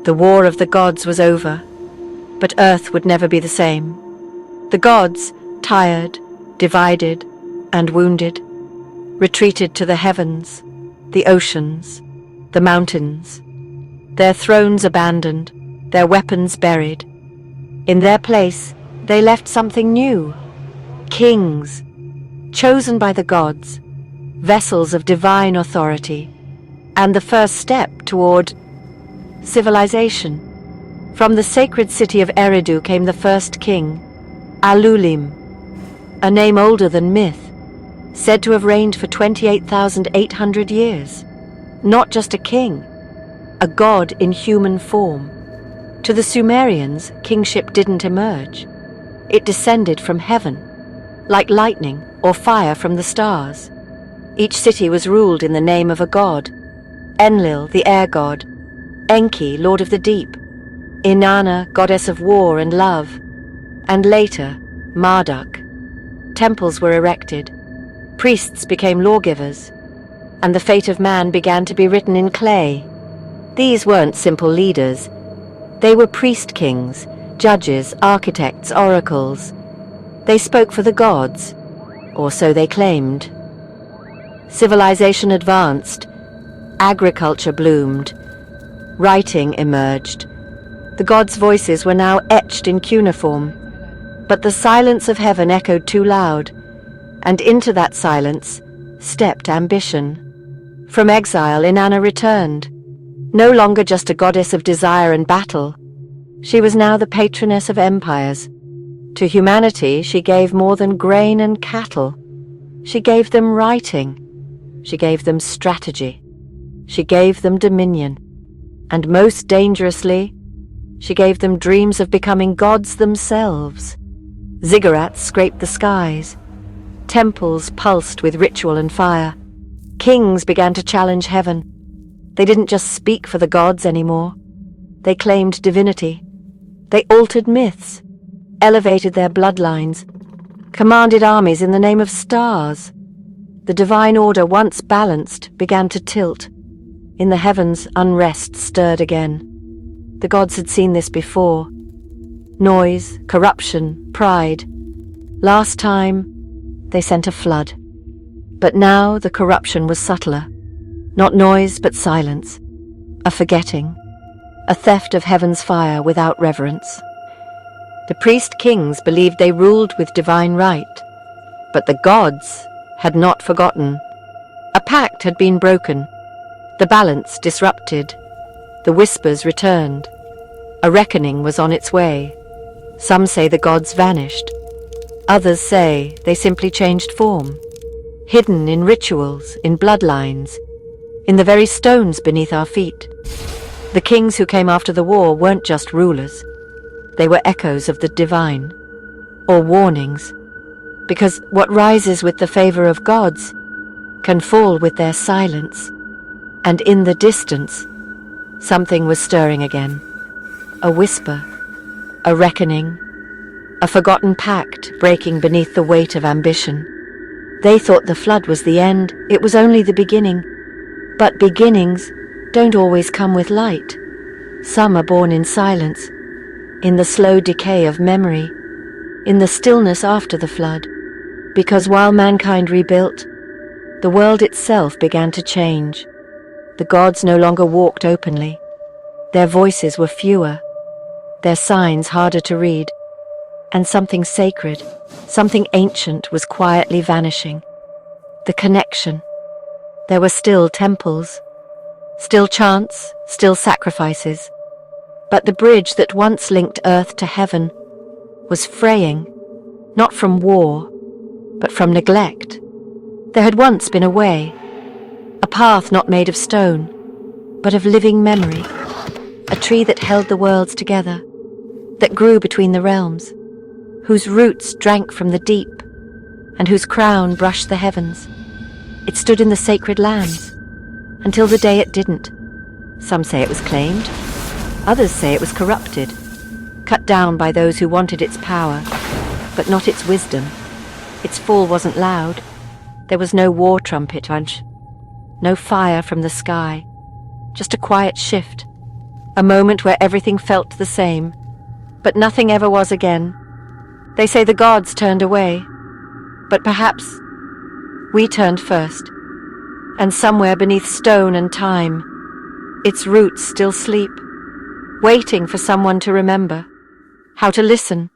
The war of the gods was over, but Earth would never be the same. The gods, tired, divided, and wounded, retreated to the heavens, the oceans, the mountains, their thrones abandoned, their weapons buried. In their place, they left something new. Kings, chosen by the gods, vessels of divine authority, and the first step toward civilization. From the sacred city of Eridu came the first king, Alulim, a name older than myth, said to have reigned for 28,800 years. Not just a king, a god in human form. To the Sumerians, kingship didn't emerge. It descended from heaven, like lightning or fire from the stars. Each city was ruled in the name of a god: Enlil, the air god; Enki, lord of the deep; Inanna, goddess of war and love; and later, Marduk. Temples were erected, priests became lawgivers, and the fate of man began to be written in clay. These weren't simple leaders. They were priest-kings, judges, architects, oracles. They spoke for the gods, or so they claimed. Civilization advanced, agriculture bloomed, writing emerged. The gods' voices were now etched in cuneiform, but the silence of heaven echoed too loud, and into that silence stepped ambition. From exile, Inanna returned, no longer just a goddess of desire and battle. She was now the patroness of empires. To humanity, she gave more than grain and cattle. She gave them writing. She gave them strategy. She gave them dominion. And most dangerously, she gave them dreams of becoming gods themselves. Ziggurats scraped the skies. Temples pulsed with ritual and fire. Kings began to challenge heaven. They didn't just speak for the gods anymore. They claimed divinity. They altered myths, elevated their bloodlines, commanded armies in the name of stars. The divine order, once balanced, began to tilt. In the heavens, unrest stirred again. The gods had seen this before. Noise, corruption, pride. Last time, they sent a flood. But now the corruption was subtler. Not noise, but silence. A forgetting. A theft of heaven's fire without reverence. The priest-kings believed they ruled with divine right, but the gods had not forgotten. A pact had been broken, the balance disrupted, the whispers returned. A reckoning was on its way. Some say the gods vanished. Others say they simply changed form, hidden in rituals, in bloodlines, in the very stones beneath our feet. The kings who came after the war weren't just rulers. They were echoes of the divine, or warnings, because what rises with the favor of gods can fall with their silence. And in the distance, something was stirring again. A whisper, a reckoning, a forgotten pact breaking beneath the weight of ambition. They thought the flood was the end. It was only the beginning. But beginnings don't always come with light. Some are born in silence, in the slow decay of memory, in the stillness after the flood. Because while mankind rebuilt, the world itself began to change. The gods no longer walked openly. Their voices were fewer, their signs harder to read, and something sacred, something ancient was quietly vanishing. The connection. There were still temples, still chants, still sacrifices, but the bridge that once linked earth to heaven was fraying, not from war, but from neglect. There had once been a way, a path not made of stone, but of living memory, a tree that held the worlds together, that grew between the realms, whose roots drank from the deep, and whose crown brushed the heavens. It stood in the sacred lands, until the day it didn't. Some say it was claimed, others say it was corrupted, cut down by those who wanted its power, but not its wisdom. Its fall wasn't loud. There was no war trumpet punch, no fire from the sky, just a quiet shift, A moment where everything felt the same, but nothing ever was again. They say the gods turned away, but perhaps we turned first. And somewhere beneath stone and time, its roots still sleep, waiting for someone to remember how to listen.